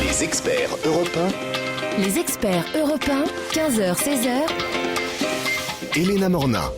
Les experts européens. Les experts européens, 15h-16h. Elena Morna.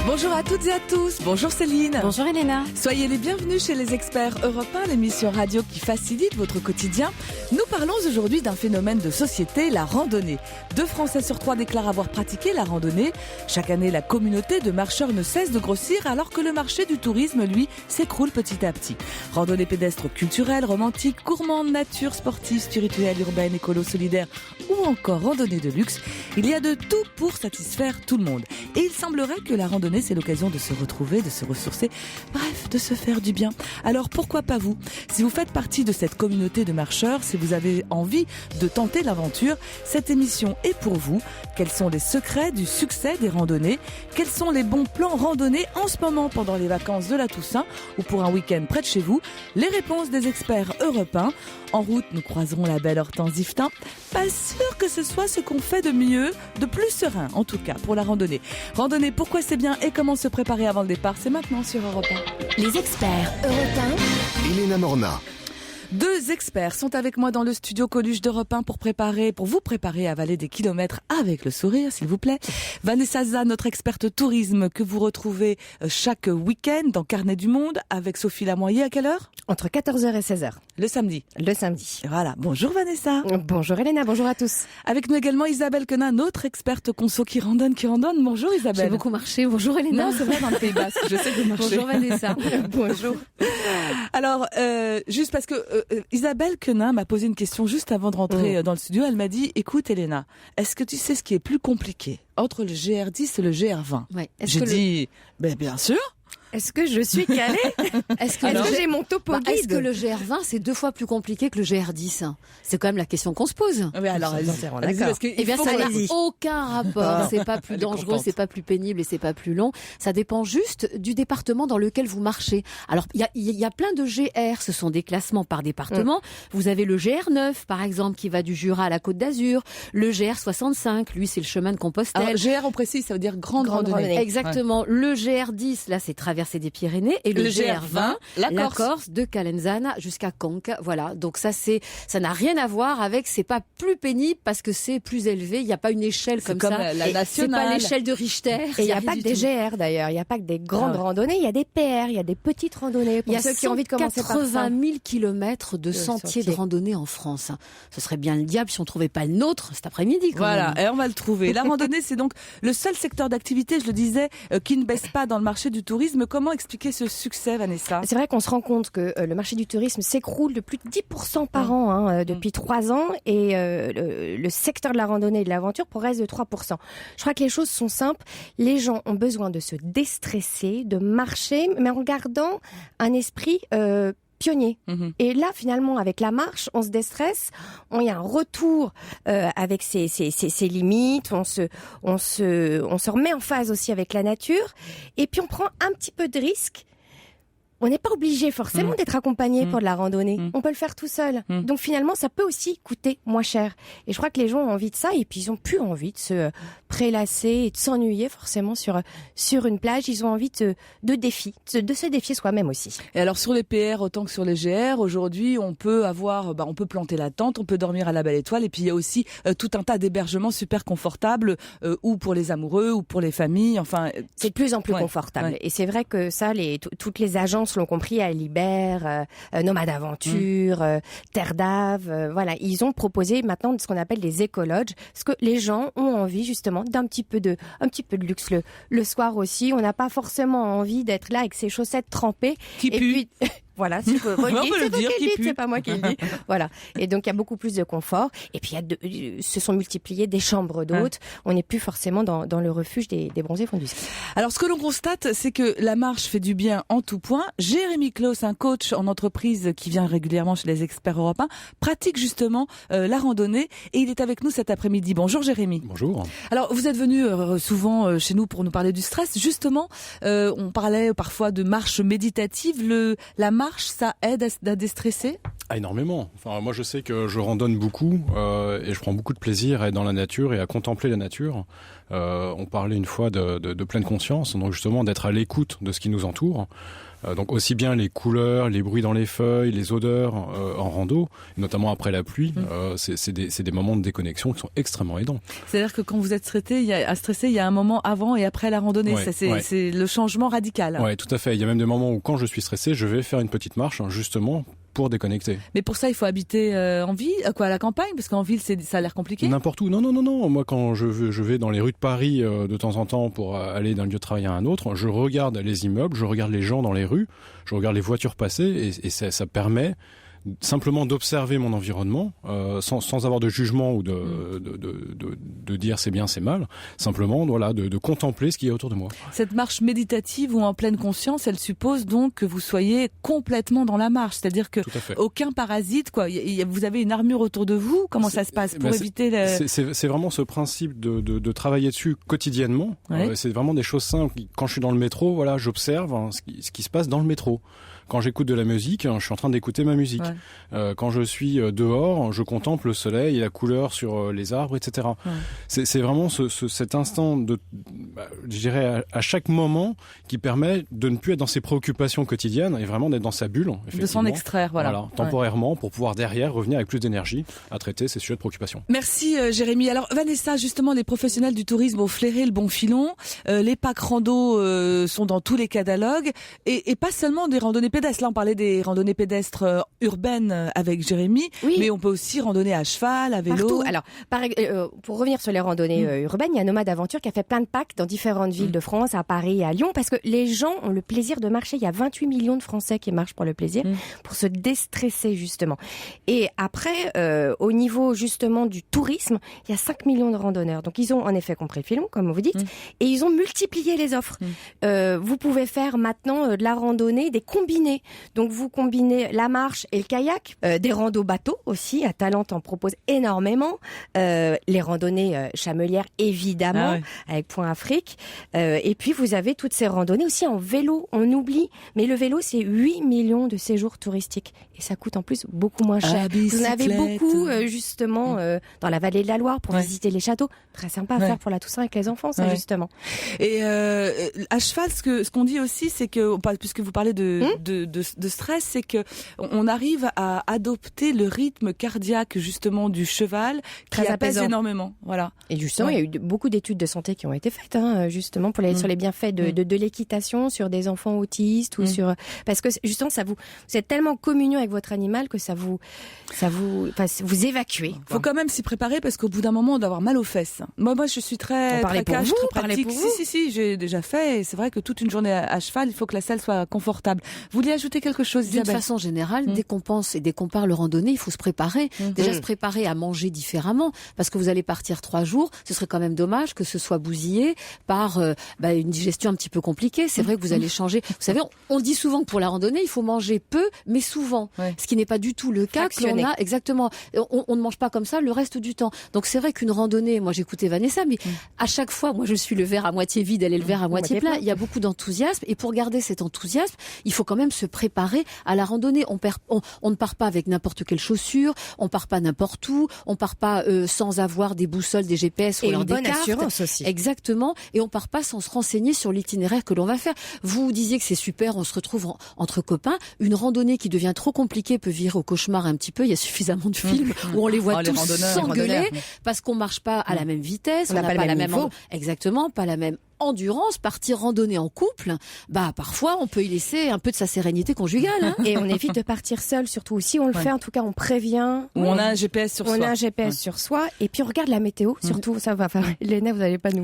Bonjour à toutes et à tous, bonjour Céline. Bonjour Elena. Soyez les bienvenus chez les experts européens, l'émission radio qui facilite votre quotidien. Nous parlons aujourd'hui d'un phénomène de société, la randonnée. 2 Français sur 3 déclarent avoir pratiqué la randonnée. Chaque année, la communauté de marcheurs ne cesse de grossir alors que le marché du tourisme, lui, s'écroule petit à petit. Randonnée pédestre culturelle, romantique, gourmande, nature, sportive, spirituelle, urbaine, écolo, solidaire ou encore randonnée de luxe. Il y a de tout pour satisfaire tout le monde. Et il semblerait que la randonnée, c'est l'occasion de se retrouver, de se ressourcer, bref, de se faire du bien. Alors pourquoi pas vous ? Si vous faites partie de cette communauté de marcheurs, si vous avez envie de tenter l'aventure, cette émission est pour vous. Quels sont les secrets du succès des randonnées ? Quels sont les bons plans randonnées en ce moment pendant les vacances de la Toussaint ou pour un week-end près de chez vous ? Les réponses des experts européens. En route, nous croiserons la belle Hortense Yvetin. Pas sûr que ce soit ce qu'on fait de mieux, de plus serein en tout cas pour la randonnée. Randonnée, pourquoi c'est bien et comment se préparer avant le départ, c'est maintenant sur Europe 1. Les experts européens. Elena Morna. 2 experts sont avec moi dans le studio Coluche d'Europe 1 pour vous préparer à avaler des kilomètres avec le sourire, s'il vous plaît. Vanessa Zah, notre experte tourisme que vous retrouvez chaque week-end dans Carnet du Monde avec Sophie Lamoyer. À quelle heure ? Entre 14h et 16h. Le samedi. Le samedi. Voilà. Bonjour Vanessa. Bonjour Elena, bonjour à tous. Avec nous également Isabelle Quenin, notre experte conso qui randonne. Bonjour Isabelle. J'ai beaucoup marché. Bonjour Elena. Non, c'est vrai, dans le Pays Basque. Je sais que vous marchez. Bonjour Vanessa. Bonjour. Alors, juste parce que Isabelle Quenin m'a posé une question juste avant de rentrer dans le studio. Elle m'a dit, écoute Elena, est-ce que tu sais ce qui est plus compliqué entre le GR10 et le GR20 ? Ouais. J'ai dit, bien sûr. Est-ce que je suis calée ? Est-ce que j'ai mon topo guide ? Est-ce que le GR20 c'est 2 fois plus compliqué que le GR10 ? C'est quand même la question qu'on se pose. Oui, alors, d'accord. Eh bien, ça n'a aucun rapport. C'est pas plus dangereux, c'est pas plus pénible et c'est pas plus long. Ça dépend juste du département dans lequel vous marchez. Alors, il y a plein de GR. Ce sont des classements par département. Vous avez le GR9, par exemple, qui va du Jura à la Côte d'Azur. Le GR65, lui, c'est le chemin de Compostelle. Alors, GR, on précise, ça veut dire grande randonnée. Exactement. Ouais. Le GR10, là, c'est traversée des Pyrénées. Et le GR20, la Corse, de Calenzana jusqu'à Conques. Voilà. Donc ça n'a rien à voir avec, c'est pas plus pénible parce que c'est plus élevé. Il n'y a pas une échelle comme ça. La nationale. C'est pas l'échelle de Richter. Et il n'y a pas que des GR d'ailleurs. Il n'y a pas que des grandes randonnées. Il y a des PR, il y a des petites randonnées. Pour ceux qui ont envie de commencer par ça. 80 000 kilomètres de sentiers de randonnée en France. Ce serait bien le diable si on trouvait pas le nôtre cet après-midi. Voilà. Et on va le trouver. La randonnée, c'est donc le seul secteur d'activité, je le disais, qui ne baisse pas dans le marché du tourisme. Comment expliquer ce succès, Vanessa ? C'est vrai qu'on se rend compte que le marché du tourisme s'écroule de plus de 10% par an depuis 3 ans et le secteur de la randonnée et de l'aventure progresse de 3%. Je crois que les choses sont simples. Les gens ont besoin de se déstresser, de marcher, mais en gardant un esprit pionnier. Et là, finalement, avec la marche, on se déstresse, il y a un retour avec ses limites, on se remet en phase aussi avec la nature, et puis on prend un petit peu de risque. On n'est pas obligé forcément d'être accompagné pour de la randonnée. On peut le faire tout seul. Donc finalement, ça peut aussi coûter moins cher. Et je crois que les gens ont envie de ça et puis ils ont plus envie de se prélasser et de s'ennuyer forcément sur une plage. Ils ont envie de défis, de se défier soi-même aussi. Et alors sur les PR autant que sur les GR, aujourd'hui on peut on peut planter la tente, on peut dormir à la Belle Étoile et puis il y a aussi tout un tas d'hébergements super confortables ou pour les amoureux ou pour les familles. Enfin, c'est de plus en plus confortable. Ouais. Et c'est vrai que ça, toutes les agences l'ont compris, à Libère, Nomade Aventure, Terre d'Ave, voilà, ils ont proposé maintenant ce qu'on appelle des écologes, parce que les gens ont envie justement d'un petit peu de luxe le soir aussi. On n'a pas forcément envie d'être là avec ses chaussettes trempées qui puent. Puis voilà, c'est on peut le dire, c'est pas moi qui le dis. Voilà. Et donc il y a beaucoup plus de confort. Et puis se sont multipliées des chambres d'hôtes. On n'est plus forcément dans le refuge des bronzés font du ski. Alors ce que l'on constate, c'est que la marche fait du bien en tout point. Jérémy Claus, un coach en entreprise qui vient régulièrement chez les experts européens, pratique justement la randonnée et il est avec nous cet après-midi. Bonjour Jérémy. Bonjour. Alors vous êtes venu souvent chez nous pour nous parler du stress. Justement, on parlait parfois de marche méditative. La marche, ça aide à déstresser ? Énormément. Enfin, moi, je sais que je randonne beaucoup et je prends beaucoup de plaisir à être dans la nature et à contempler la nature. On parlait une fois de pleine conscience, donc justement d'être à l'écoute de ce qui nous entoure. Donc aussi bien les couleurs, les bruits dans les feuilles, les odeurs en rando, notamment après la pluie, c'est des moments de déconnexion qui sont extrêmement aidants. C'est-à-dire que quand vous êtes stressé, il y a un moment avant et après la randonnée. Ouais, c'est le changement radical. Ouais, tout à fait. Il y a même des moments où quand je suis stressé, je vais faire une petite marche, justement, pour déconnecter. Mais pour ça, il faut habiter en ville, à la campagne, parce qu'en ville, ça a l'air compliqué. N'importe où. Non. Moi, quand je vais dans les rues de Paris de temps en temps pour aller d'un lieu de travail à un autre, je regarde les immeubles, je regarde les gens dans les rues, je regarde les voitures passer, et ça permet simplement d'observer mon environnement sans avoir de jugement ou de dire c'est bien, c'est mal, simplement de contempler ce qui est autour de moi. Cette marche méditative ou en pleine conscience, elle suppose donc que vous soyez complètement dans la marche, c'est-à-dire que aucun parasite, quoi. Vous avez une armure autour de vous. Comment ça se passe pour éviter c'est vraiment ce principe de travailler dessus quotidiennement. Ouais. C'est vraiment des choses simples. Quand je suis dans le métro, j'observe ce qui se passe dans le métro. Quand j'écoute de la musique, je suis en train d'écouter ma musique. Ouais. Quand je suis dehors, je contemple le soleil et la couleur sur les arbres, etc. Ouais. C'est vraiment cet instant je dirais à chaque moment qui permet de ne plus être dans ses préoccupations quotidiennes et vraiment d'être dans sa bulle. De s'en extraire, voilà. Temporairement, pour pouvoir derrière revenir avec plus d'énergie à traiter ces sujets de préoccupation. Merci Jérémy. Alors Vanessa, justement, les professionnels du tourisme ont flairé le bon filon. Les packs rando sont dans tous les catalogues et pas seulement des randonnées pédestres. Là, on parlait des randonnées pédestres urbaines avec Jérémy, mais on peut aussi randonner à cheval, à vélo. Partout. Alors, pour revenir sur les randonnées urbaines, il y a Nomade Aventure qui a fait plein de packs dans différentes villes de France, à Paris, à Lyon, parce que les gens ont le plaisir de marcher. Il y a 28 millions de Français qui marchent pour le plaisir, pour se déstresser justement. Et après, au niveau justement du tourisme, il y a 5 millions de randonneurs. Donc, ils ont en effet compris le filon, comme vous dites, et ils ont multiplié les offres. Vous pouvez faire maintenant de la randonnée, des combinés. Donc vous combinez la marche et le kayak, des randos bateaux aussi, à Talente en propose énormément, les randonnées chamelières évidemment, avec Point Afrique, et puis vous avez toutes ces randonnées aussi en vélo, on oublie, mais le vélo c'est 8 millions de séjours touristiques et ça coûte en plus beaucoup moins cher. Vous en avez beaucoup justement dans la vallée de la Loire pour visiter les châteaux, très sympa à faire pour la Toussaint avec les enfants, ça justement. Et à cheval, ce qu'on dit aussi, c'est que, puisque vous parlez de stress, c'est que on arrive à adopter le rythme cardiaque justement du cheval qui apaise énormément. Voilà. Et justement, il y a eu beaucoup d'études de santé qui ont été faites justement pour sur les bienfaits de l'équitation sur des enfants autistes ou parce que justement vous êtes tellement en communion avec votre animal que vous évacuez. Faut quand même s'y préparer parce qu'au bout d'un moment on doit avoir mal aux fesses. Moi je suis très cash, très pratique. Si, j'ai déjà fait et c'est vrai que toute une journée à cheval, il faut que la selle soit confortable. Vous vouliez ajouter quelque chose, Isabelle ? D'une façon générale, dès qu'on pense et dès qu'on parle randonnée, il faut se préparer. Déjà se préparer à manger différemment, parce que vous allez partir 3 jours. Ce serait quand même dommage que ce soit bousillé par une digestion un petit peu compliquée. C'est vrai que vous allez changer. Vous savez, on dit souvent que pour la randonnée, il faut manger peu, mais souvent. Ce qui n'est pas du tout le cas que l'on a. Exactement. On ne mange pas comme ça le reste du temps. Donc c'est vrai qu'une randonnée, moi j'écoutais Vanessa, mais à chaque fois, moi je suis le verre à moitié vide, elle est le verre à moitié plein. Il y a beaucoup d'enthousiasme et pour garder cet enthousiasme, il faut quand même se préparer à la randonnée. On ne part pas avec n'importe quelle chaussure, on part pas n'importe où, on part pas sans avoir des boussoles, des GPS ou alors des cartes. Assurance aussi. Exactement. Et on part pas sans se renseigner sur l'itinéraire que l'on va faire. Vous disiez que c'est super, on se retrouve entre copains. Une randonnée qui devient trop compliquée peut virer au cauchemar un petit peu. Il y a suffisamment de films où on les voit tous s'engueuler parce qu'on marche pas à la même vitesse, on n'a pas la même niveau. Exactement, pas la même endurance. Partir randonner en couple, parfois on peut y laisser un peu de sa sérénité conjugale. Et on évite de partir seul, surtout si on le fait. En tout cas, on prévient. Ou on a un GPS sur soi. On a un GPS sur soi. Et puis on regarde la météo. Surtout, ça va. Léna, vous n'allez pas nous.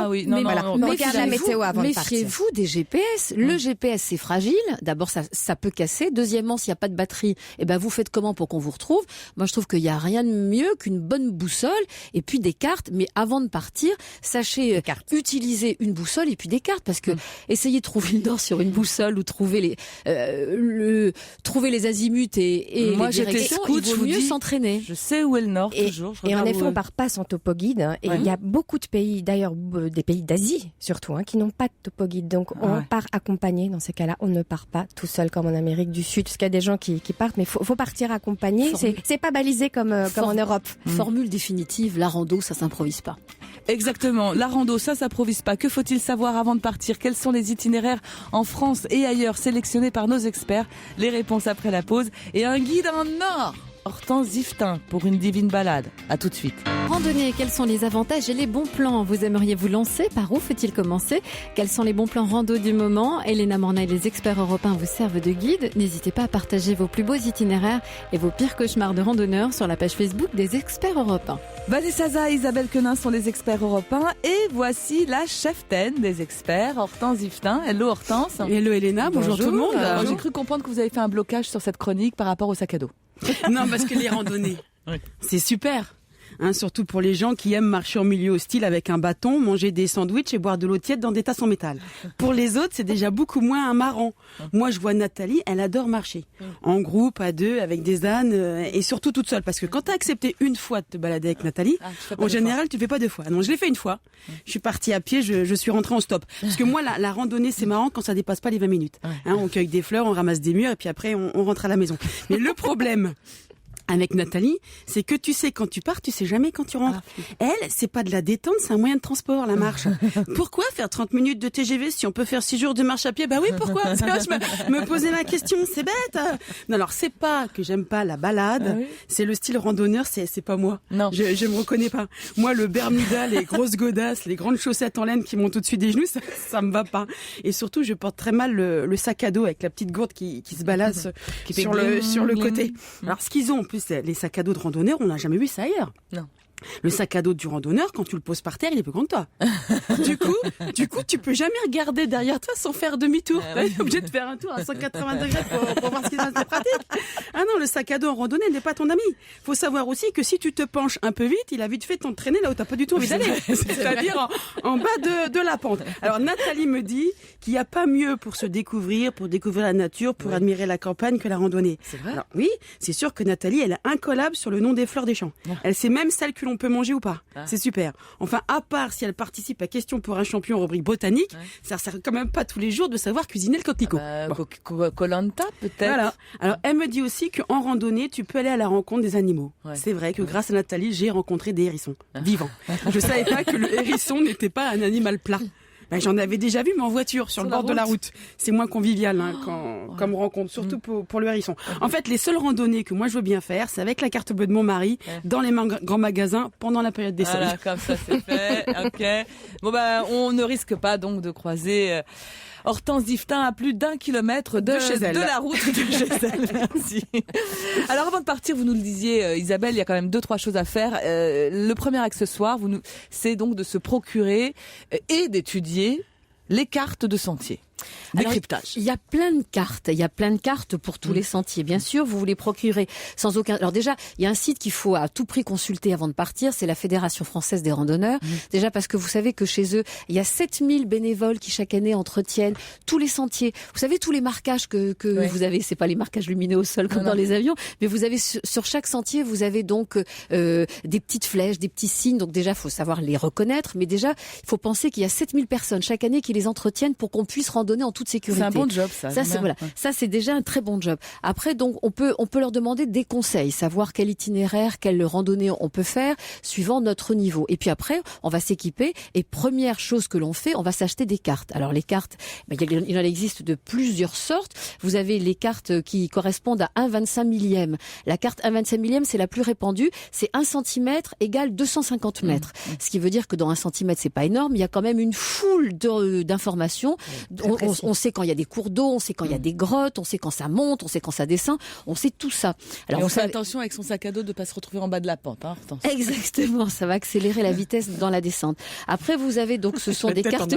Oui. Non. On regarde la météo avant de partir. Méfiez-vous des GPS. Le GPS, c'est fragile. D'abord, ça peut casser. Deuxièmement, s'il n'y a pas de batterie, vous faites comment pour qu'on vous retrouve ? Moi, je trouve qu'il n'y a rien de mieux qu'une bonne boussole et puis des cartes. Mais avant de partir, sachez utiliser une boussole et puis des cartes, parce que essayer de trouver le nord sur une boussole ou trouver les azimuts et moi, les directions, il vaut mieux s'entraîner. Je sais où est le nord toujours. Et en effet, on part pas sans topo guide. Et il y a beaucoup de pays, d'ailleurs des pays d'Asie surtout, qui n'ont pas de topo guide. Donc on part accompagné. Dans ces cas-là, on ne part pas tout seul comme en Amérique du Sud, parce qu'il y a des gens qui partent, mais faut partir accompagné. C'est pas balisé comme en Europe. Formule définitive, la rando, ça s'improvise pas. Exactement. La rando, ça s'improvise pas. Que faut-il savoir avant de partir? Quels sont les itinéraires en France et ailleurs sélectionnés par nos experts? Les réponses après la pause et un guide en or. Hortense Yvetin pour une divine balade. À tout de suite. Randonnée, quels sont les avantages et les bons plans? Vous aimeriez vous lancer? Par où faut-il commencer? Quels sont les bons plans rando du moment? Elena Morna et les experts européens vous servent de guide. N'hésitez pas à partager vos plus beaux itinéraires et vos pires cauchemars de randonneurs sur la page Facebook des experts européens. Vanessa Zaza et Isabelle Quenin sont les experts européens et voici la cheftaine des experts, Hortense Yvetin. Hello Hortense. Hello Elena, bonjour tout le monde. J'ai cru comprendre que vous avez fait un blocage sur cette chronique par rapport au sac à dos. Non, parce que les randonnées, c'est super. Surtout pour les gens qui aiment marcher en milieu hostile avec un bâton, manger des sandwichs et boire de l'eau tiède dans des tasses en métal. Pour les autres, c'est déjà beaucoup moins marrant. Moi, je vois Nathalie, elle adore marcher. En groupe, à deux, avec des ânes et surtout toute seule. Parce que quand tu as accepté une fois de te balader avec Nathalie, en général, tu fais pas deux fois. Non, je l'ai fait une fois. Je suis partie à pied, je suis rentrée en stop. Parce que moi, la randonnée, c'est marrant quand ça dépasse pas les 20 minutes. On cueille des fleurs, on ramasse des murs et puis après, on rentre à la maison. Mais le problème avec Nathalie, c'est que tu sais quand tu pars, tu sais jamais quand tu rentres. Elle, c'est pas de la détente, c'est un moyen de transport, la marche. Pourquoi faire 30 minutes de TGV si on peut faire 6 jours de marche à pied? Bah oui, pourquoi? Je me posais la question, c'est bête. Non, alors c'est pas que j'aime pas la balade, c'est le style randonneur, c'est pas moi. Non. Je me reconnais pas. Moi, le Bermuda, les grosses godasses, les grandes chaussettes en laine qui montent au-dessus des genoux, ça me va pas. Et surtout, je porte très mal le sac à dos avec la petite gourde qui se balance sur le côté. Alors ce qu'ils ont en plus, les sacs à dos de randonneurs, on n'a jamais vu ça ailleurs. Non. Le sac à dos du randonneur, quand tu le poses par terre, il est plus grand que toi. Du coup, tu peux jamais regarder derrière toi sans faire demi-tour. Tu es obligé de faire un tour à 180 degrés pour voir ce qui est pratique. Ah non, le sac à dos en randonnée n'est pas ton ami. Faut savoir aussi que si tu te penches un peu vite, il a vite fait t'entraîner là où t'as pas du tout envie d'aller. C'est-à-dire en bas de la pente. Alors Nathalie me dit qu'il n'y a pas mieux pour se découvrir, pour découvrir la nature, pour admirer la campagne que la randonnée. C'est vrai. Alors oui, c'est sûr que Nathalie, elle est incollable sur le nom des fleurs des champs. Elle sait même celle que l'on peut manger ou pas. C'est super. Enfin, à part si elle participe à Question pour un champion rubrique botanique, ça sert quand même pas tous les jours de savoir cuisiner le coquelicot. Koh-Lanta, peut-être. Voilà. Alors, elle me dit aussi qu'en randonnée, tu peux aller à la rencontre des animaux. C'est vrai que grâce à Nathalie, j'ai rencontré des hérissons vivants. Je savais pas que le hérisson n'était pas un animal plat. Ben, j'en avais déjà vu, mais en voiture, sur le bord de la route. C'est moins convivial comme rencontre, surtout pour le hérisson. En fait, les seules randonnées que moi je veux bien faire, c'est avec la carte bleue de mon mari, dans les grands magasins, pendant la période des soldes. Voilà, comme ça c'est fait. Ok. Bon ben, on ne risque pas donc de croiser Hortense Yvetin à plus d'1 kilomètre de chez elle. De la route de chez elle. Merci. Alors avant de partir, vous nous le disiez, Isabelle, il y a quand même 2-3 choses à faire. Le premier accessoire, c'est donc de se procurer et d'étudier les cartes de sentier. Décryptage. Il y a plein de cartes. Il y a plein de cartes pour tous les sentiers. Bien sûr, vous les procurer sans aucun. Alors déjà, il y a un site qu'il faut à tout prix consulter avant de partir. C'est la Fédération française des randonneurs. Déjà parce que vous savez que chez eux, il y a 7000 bénévoles qui chaque année entretiennent tous les sentiers. Vous savez, tous les marquages que vous avez. C'est pas les marquages lumineux au sol comme dans les avions, mais vous avez sur chaque sentier, vous avez donc des petites flèches, des petits signes. Donc déjà, il faut savoir les reconnaître. Mais déjà, il faut penser qu'il y a 7000 personnes chaque année qui les entretiennent pour qu'on puisse randonner en toute sécurité. C'est un bon job, ça. Ça, c'est déjà un très bon job. Après, donc, on peut leur demander des conseils, savoir quel itinéraire, quelle randonnée on peut faire, suivant notre niveau. Et puis après, on va s'équiper. Et première chose que l'on fait, on va s'acheter des cartes. Alors, les cartes, il en existe de plusieurs sortes. Vous avez les cartes qui correspondent à 1/25 millième. La carte 1/25 millième, c'est la plus répandue. C'est 1 centimètre égale 250 mètres. Ce qui veut dire que dans 1 centimètre, c'est pas énorme. Il y a quand même une foule d'informations. On sait quand il y a des cours d'eau, on sait quand il y a des grottes, on sait quand ça monte, on sait quand ça descend, on sait tout ça. Alors, on fait attention avec son sac à dos de ne pas se retrouver en bas de la pente. Exactement, ça va accélérer la vitesse dans la descente. Après, vous avez donc, ce sont des cartes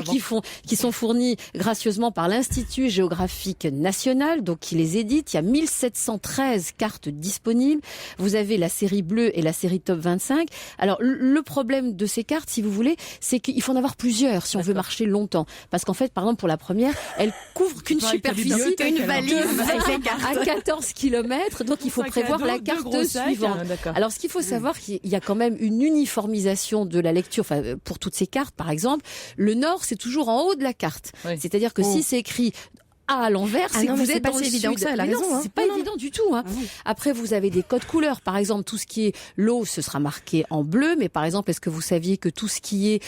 qui sont fournies gracieusement par l'Institut géographique national, donc qui les édite. Il y a 1713 cartes disponibles. Vous avez la série bleue et la série top 25. Alors, le problème de ces cartes, si vous voulez, c'est qu'il faut en avoir plusieurs si on veut marcher longtemps. Parce qu'en fait, par exemple, pour la première, elle couvre qu'une superficie, une valise à 14 km, donc il faut prévoir la carte suivante. Alors, ce qu'il faut savoir, qu'il y a quand même une uniformisation de la lecture, enfin, pour toutes ces cartes, par exemple. Le nord, c'est toujours en haut de la carte. C'est-à-dire que si c'est écrit A à l'envers, c'est que non, mais vous c'est êtes pas dans si le évident sud. que ça, elle a Mais raison, non, hein. c'est pas Non, évident du tout. Hein. Après, vous avez des codes couleurs. Par exemple, tout ce qui est l'eau, ce sera marqué en bleu. Mais par exemple, est-ce que vous saviez que tout ce qui est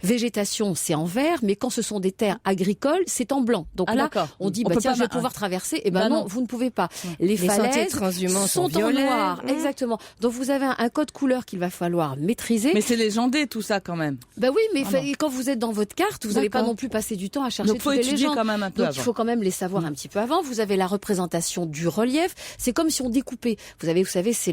végétation, c'est en vert, mais quand ce sont des terres agricoles, c'est en blanc. Donc là, d'accord. on dit, On peut tiens, pas je vais pouvoir traverser. Eh ben Bah non, non. vous ne pouvez pas. Les Les sentiers falaises transhumants sont sont en violets. noir. Exactement. Donc vous avez un code couleur qu'il va falloir maîtriser. Mais c'est légendé tout ça quand même. Ben oui, mais Ah non. quand vous êtes dans votre carte, vous n'allez pas D'accord. non plus passer du temps à chercher Donc faut toutes les étudier légendes. quand même un peu Donc avant. il faut quand même les savoir un petit peu avant. Vous avez la représentation du relief. C'est comme si on découpait. Vous savez, c'est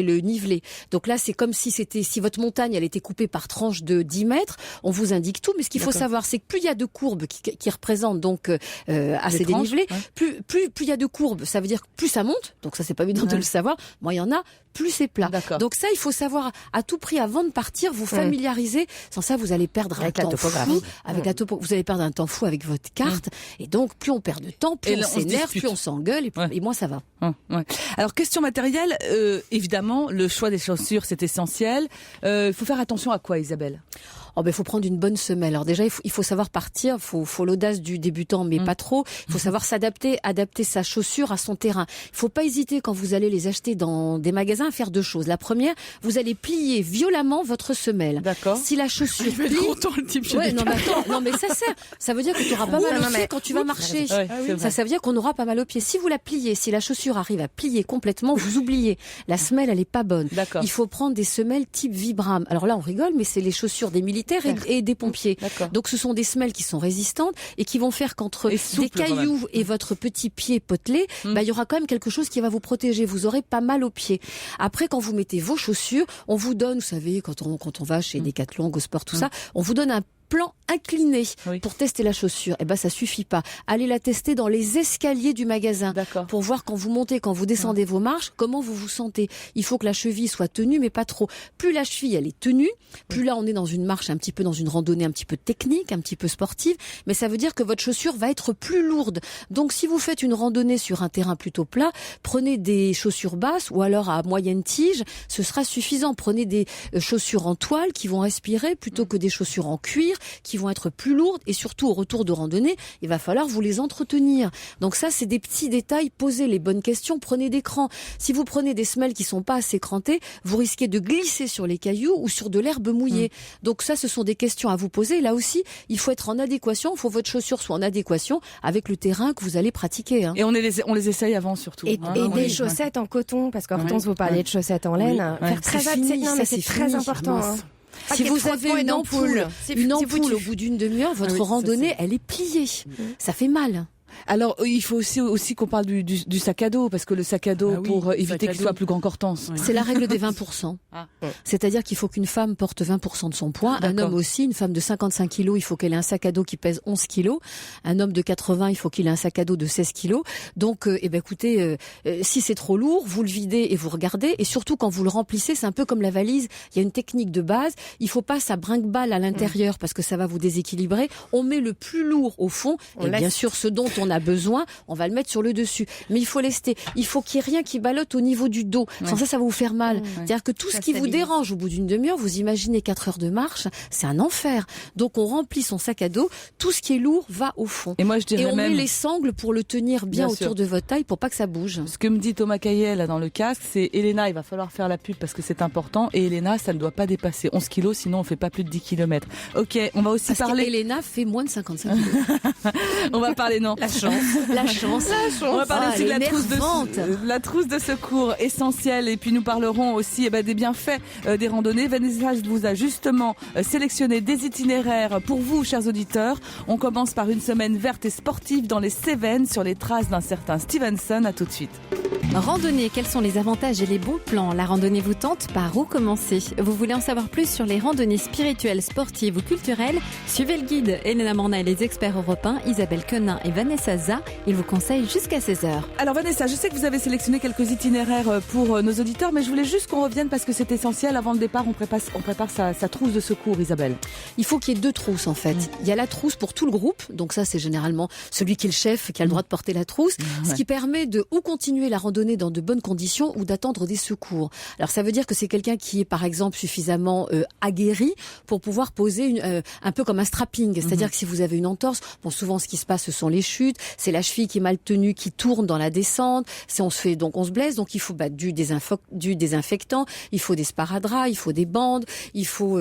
le nivelé. Donc là, c'est comme si votre montagne, elle était coupée par tranche de 10 mètres. On vous indique tout. Mais ce qu'il faut savoir, c'est que plus il y a de courbes qui représentent donc assez tranches, dénivelées, ouais. plus il y a de courbes, ça veut dire que plus ça monte. Donc ça, c'est pas évident de le savoir. Moi, il y en a, plus c'est plat. D'accord. Donc ça, il faut savoir à tout prix avant de partir, vous familiariser. Sans ça, vous allez perdre Avec un la temps topographie. fou. Avec la topo, vous allez perdre un temps fou avec votre carte. Et donc, plus on perd de temps, plus Et on là, on se s'énerve, dispute. plus on s'engueule, et moins ça va. Ouais. Alors question matérielle, évidemment, le choix des chaussures c'est essentiel. Il faut faire attention à quoi, Isabelle? Oh ben, faut prendre une bonne semelle. Alors déjà, il faut savoir partir. Faut l'audace du débutant, mais pas trop. Il faut savoir adapter sa chaussure à son terrain. Il faut pas hésiter quand vous allez les acheter dans des magasins à faire deux choses. La première, vous allez plier violemment votre semelle. D'accord. Si la chaussure Je vais plie, être content le type chez ouais, Decathlon. non, mais attends, non, mais ça sert. Ça veut dire que tu auras pas mal non, au pied mais- quand tu vas marcher. Ouais, c'est vrai. Ça veut dire qu'on aura pas mal au pied. Si vous la pliez, si la chaussure arrive à plier complètement, vous oubliez. La semelle, elle est pas bonne. D'accord. Il faut prendre des semelles type Vibram. Alors là, on rigole, mais c'est les chaussures des militaires et des pompiers. D'accord. Donc ce sont des semelles qui sont résistantes et qui vont faire qu'entre Et souples, des cailloux et votre petit pied potelé, il y aura quand même quelque chose qui va vous protéger. Vous aurez pas mal au pied. Après, quand vous mettez vos chaussures, on vous donne, vous savez, quand on va chez Decathlon, Go Sport, tout ça, on vous donne un plan incliné Oui. pour tester la chaussure. Eh ben, ça suffit pas. Allez la tester dans les escaliers du magasin. D'accord. Pour voir quand vous montez, quand vous descendez vos marches, comment vous vous sentez. Il faut que la cheville soit tenue, mais pas trop. Plus la cheville, elle est tenue, plus là, on est dans une marche un petit peu, dans une randonnée un petit peu technique, un petit peu sportive, mais ça veut dire que votre chaussure va être plus lourde. Donc, si vous faites une randonnée sur un terrain plutôt plat, prenez des chaussures basses ou alors à moyenne tige, ce sera suffisant. Prenez des chaussures en toile qui vont respirer plutôt que des chaussures en cuir qui vont être plus lourdes et surtout au retour de randonnée, il va falloir vous les entretenir. Donc ça, c'est des petits détails. Posez les bonnes questions, prenez des crans. Si vous prenez des semelles qui sont pas assez crantées, vous risquez de glisser sur les cailloux ou sur de l'herbe mouillée. Donc ça, ce sont des questions à vous poser. Là aussi, il faut être en adéquation, il faut que votre chaussure soit en adéquation avec le terrain que vous allez pratiquer. Hein. Et on les essaye avant surtout. Et hein. des Oui. chaussettes en coton, parce qu'Hortense, vous parliez de chaussettes en laine. Oui. Faire très C'est attention. fini, Non, ça, mais c'est c'est très fini. important. Mince. hein. Pas Si qu'il y ait vous trop de avez points et une ampoule, c'est une foutu. ampoule au bout d'une demi-heure, votre Ah oui, ça, randonnée, c'est- elle est pliée. Ça fait mal. Alors il faut aussi qu'on parle du sac à dos, parce que le sac à dos, Ah oui, pour sac éviter à qu'il dos. soit plus grand qu'Hortense. C'est la règle des 20%. Ah. C'est-à-dire qu'il faut qu'une femme porte 20% de son poids. Un D'accord. homme aussi, une femme de 55 kilos, il faut qu'elle ait un sac à dos qui pèse 11 kilos. Un homme de 80, il faut qu'il ait un sac à dos de 16 kilos. Donc, écoutez, si c'est trop lourd, vous le videz et vous regardez. Et surtout, quand vous le remplissez, c'est un peu comme la valise. Il y a une technique de base. Il faut pas ça brinque-balle à l'intérieur parce que ça va vous déséquilibrer. On met le plus lourd au fond. On Et bien laisse. sûr, ce dont on a besoin, on va le mettre sur le dessus. Mais il faut lester. Il faut qu'il n'y ait rien qui ballotte au niveau du dos. Sans ça, ça va vous faire mal. C'est-à-dire que tout Ça ce qui vous stabilise. dérange au bout d'une demi-heure, vous imaginez 4 heures de marche, c'est un enfer. Donc on remplit son sac à dos, tout ce qui est lourd va au fond. Et moi je dirais Et on même, met les sangles pour le tenir bien Bien autour sûr. de votre taille pour pas que ça bouge. ce que me dit Thomas Caillet là dans le casque, c'est Elena, il va falloir faire la pub parce que c'est important. Et Elena, ça ne doit pas dépasser 11 kilos, sinon on fait pas plus de 10 kilomètres. Ok, on va aussi Parce parler. qu'Elena fait moins de 55 kilos. On va parler non. La chance. La chance. On va parler Ah, aussi de elle est énervante. la trousse de secours essentielle, et puis nous parlerons aussi des bienfaits des randonnées. Vanessa vous a justement sélectionné des itinéraires pour vous, chers auditeurs. On commence par une semaine verte et sportive dans les Cévennes sur les traces d'un certain Stevenson. À tout de suite. Randonnée, quels sont les avantages et les bons plans? La randonnée vous tente? Par où commencer? Vous voulez en savoir plus sur les randonnées spirituelles, sportives ou culturelles? Suivez le guide Elena Morna et les experts européens Isabelle Quenin et Vanessa Za. Ils vous conseillent jusqu'à 16h. Alors Vanessa, je sais que vous avez sélectionné quelques itinéraires pour nos auditeurs, mais je voulais juste qu'on revienne parce que c'est essentiel. Avant le départ, on prépare sa trousse de secours, Isabelle. Il faut qu'il y ait 2 trousses en fait. Il y a la trousse pour tout le groupe, donc ça c'est généralement celui qui est le chef qui a le droit de porter la trousse, ce qui permet de ou continuer la randonnée randonner dans de bonnes conditions ou d'attendre des secours. Alors ça veut dire que c'est quelqu'un qui est par exemple suffisamment aguerri pour pouvoir poser un peu comme un strapping, c'est-à-dire que si vous avez une entorse, bon souvent ce qui se passe ce sont les chutes, c'est la cheville qui est mal tenue qui tourne dans la descente, on se blesse, donc il faut du désinfectant, il faut des sparadraps, il faut des bandes, il faut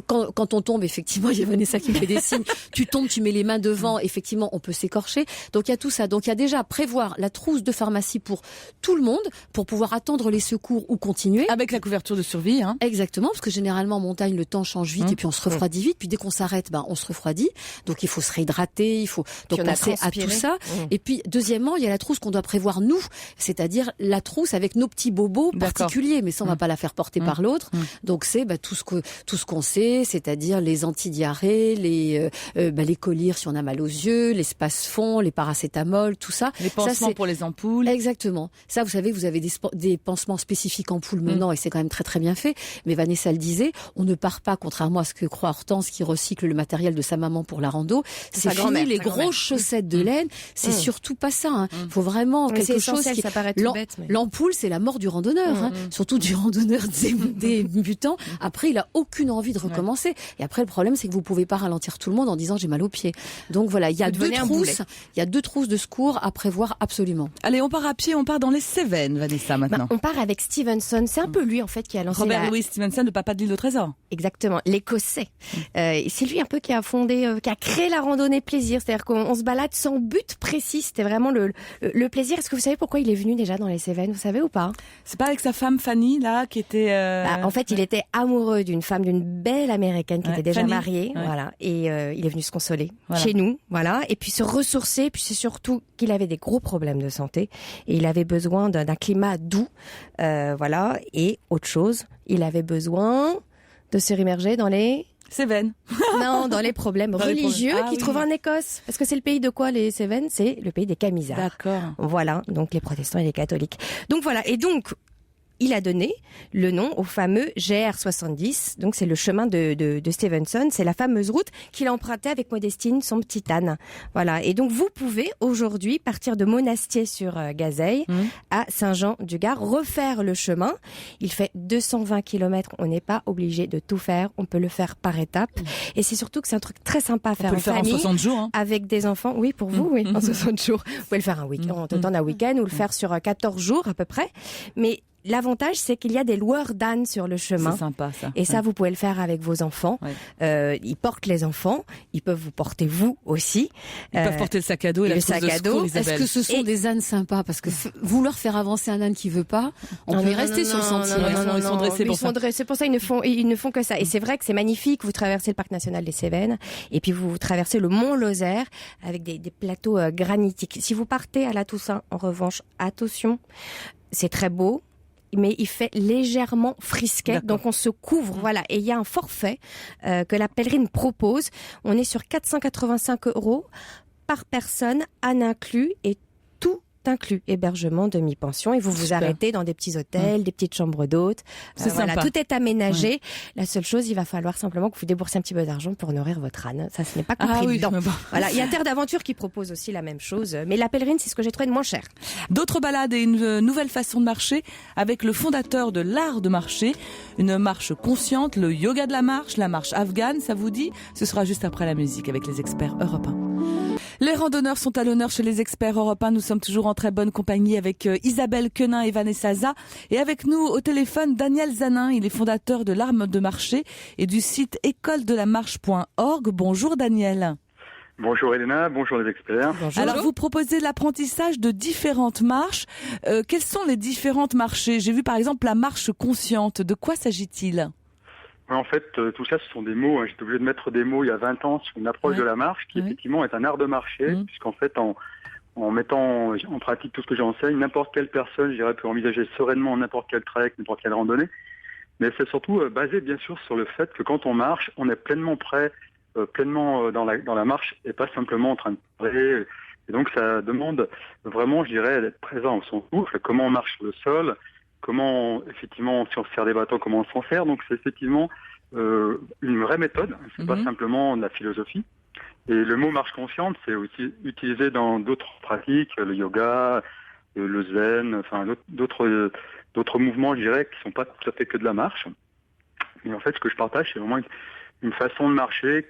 quand on tombe effectivement, il y a Vanessa qui me fait des signes, tu tombes, tu mets les mains devant, effectivement on peut s'écorcher, donc il y a tout ça, donc il y a déjà prévoir la trousse de pharmacie pour tout le monde pour pouvoir attendre les secours ou continuer avec la couverture de survie, hein. Exactement, parce que généralement en montagne le temps change vite et puis on se refroidit vite, puis dès qu'on s'arrête on se refroidit, donc il faut se réhydrater, il faut donc penser à tout ça. Et puis deuxièmement il y a la trousse qu'on doit prévoir nous, c'est-à-dire la trousse avec nos petits bobos particuliers, mais ça on va pas la faire porter par l'autre, donc c'est tout ce qu'on sait, c'est-à-dire les antidiarrhées, les collyres si on a mal aux yeux, les spasfons, les paracétamol, tout ça. Les pansements pour les ampoules. Exactement. Ça, vous savez, vous avez des pansements spécifiques ampoules maintenant et c'est quand même très très bien fait. Mais Vanessa le disait, on ne part pas, contrairement à ce que croit Hortense qui recycle le matériel de sa maman pour la rando. C'est fini les grosses chaussettes de laine. C'est surtout pas ça. Hein. Faut vraiment quelque chose qui... Ça paraît tout bête, mais... L'ampoule, c'est la mort du randonneur. Hein. Surtout du randonneur débutant. Après, il a aucune envie de recommencer. Et après, le problème, c'est que vous pouvez pas ralentir tout le monde en disant j'ai mal aux pieds. Donc voilà, il y a deux trousses de secours à prévoir absolument. Allez, on part à pied, on part dans les Cévennes, Vanessa, maintenant. On part avec Stevenson. C'est un peu lui, en fait, qui a lancé Robert Louis Stevenson, le papa de l'île au trésor. Exactement, l'Écossais. C'est lui un peu qui a qui a créé la randonnée plaisir. C'est-à-dire qu'on se balade sans but précis. C'était vraiment le plaisir. Est-ce que vous savez pourquoi il est venu déjà dans les Cévennes? Vous savez ou pas? C'est pas avec sa femme Fanny, là, qui était... En fait, il était amoureux d'une femme, d'une belle américaine qui était déjà Fanny. mariée. Ouais. Voilà. Et il est venu se consoler chez nous. Voilà. Et puis se ressourcer. Puis c'est surtout qu'il avait des gros problèmes de santé. Et il avait besoin d'un climat doux. Voilà. Et autre chose, il avait besoin de se immerger dans les... Cévennes. Non, dans les problèmes religieux qu'il trouve en Écosse. Parce que c'est le pays de quoi, les Cévennes? C'est le pays des Camisards. D'accord. Voilà, donc les protestants et les catholiques. Donc voilà, et donc... il a donné le nom au fameux GR70. Donc, c'est le chemin de Stevenson. C'est la fameuse route qu'il empruntait avec Modestine, son petit âne. Voilà. Et donc, vous pouvez aujourd'hui partir de Monastier sur Gazeille à Saint-Jean-du-Gard, refaire le chemin. Il fait 220 km. On n'est pas obligé de tout faire. On peut le faire par étapes. Et c'est surtout que c'est un truc très sympa à faire en famille. En 60 jours, hein. Avec des enfants. Oui, pour vous, oui, en 60 jours. Vous pouvez le faire un week-end, un week-end, ou le faire sur 14 jours à peu près. Mais l'avantage, c'est qu'il y a des loueurs d'ânes sur le chemin. C'est sympa, ça. Et ça, vous pouvez le faire avec vos enfants. Ouais. Ils portent les enfants. Ils peuvent vous porter vous aussi. Ils peuvent porter le sac à dos et le la trousse sac de à secours, dos. Isabelle. Est-ce que ce sont des ânes sympas? Parce que vouloir faire avancer un âne qui veut pas, on peut y rester sur le sentier. Ils sont dressés pour ça. C'est pour ça ils ne font que ça. Et c'est vrai que c'est magnifique. Vous traversez le parc national des Cévennes. Et puis vous traversez le mont Lozère avec des plateaux granitiques. Si vous partez à la Toussaint, en revanche, attention, c'est très beau. Mais il fait légèrement frisquet, donc on se couvre, voilà. Et il y a un forfait que la pèlerine propose. On est sur 485 € par personne, âne inclus, et tout inclus, hébergement, demi-pension, et vous arrêtez dans des petits hôtels, des petites chambres d'hôtes. C'est voilà, sympa. tout est aménagé. Ouais. La seule chose, il va falloir simplement que vous déboursez un petit peu d'argent pour nourrir votre âne. Ça, ce n'est pas compris dedans. Bon. Voilà, il y a Terre d'Aventure qui propose aussi la même chose, mais la pèlerine, c'est ce que j'ai trouvé de moins cher. D'autres balades et une nouvelle façon de marcher avec le fondateur de l'art de marcher, une marche consciente, le yoga de la marche afghane, ça vous dit? Ce sera juste après la musique avec les experts européens. Les randonneurs sont à l'honneur chez les experts européens. Nous sommes toujours en très bonne compagnie avec Isabelle Quenin et Vanessa Za. Et avec nous au téléphone, Daniel Zanin. Il est fondateur de l'art de marcher et du site écoledelamarche.org. Bonjour Daniel. Bonjour Elena, bonjour les experts. Bonjour. Alors vous proposez l'apprentissage de différentes marches. Quelles sont les différentes marchés? J'ai vu par exemple la marche consciente. De quoi s'agit-il? En fait, tout ça, ce sont des mots. J'étais obligé de mettre des mots il y a 20 ans sur une approche de la marche qui effectivement est un art de marcher, puisqu'en fait, en mettant en pratique tout ce que j'enseigne, n'importe quelle personne, je dirais, peut envisager sereinement n'importe quel trek, n'importe quelle randonnée. Mais c'est surtout basé, bien sûr, sur le fait que quand on marche, on est pleinement prêt, pleinement dans la marche et pas simplement en train de parler. Et donc, ça demande vraiment, je dirais, d'être présent au son souffle, comment on marche sur le sol, comment, effectivement, si on se sert des bâtons, comment on s'en sert. Donc, c'est effectivement une vraie méthode. C'est pas simplement de la philosophie. Et le mot marche consciente, c'est aussi utilisé dans d'autres pratiques, le yoga, le zen, enfin d'autres mouvements, je dirais, qui sont pas tout à fait que de la marche. Mais en fait, ce que je partage, c'est vraiment une façon de marcher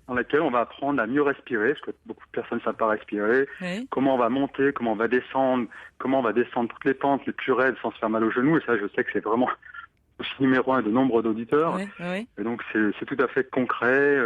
dans laquelle on va apprendre à mieux respirer, parce que beaucoup de personnes ne savent pas respirer, comment on va monter, comment on va descendre toutes les pentes les plus raides sans se faire mal aux genoux, et ça, je sais que c'est vraiment aussi numéro 1 de nombre d'auditeurs. Et donc, c'est tout à fait concret,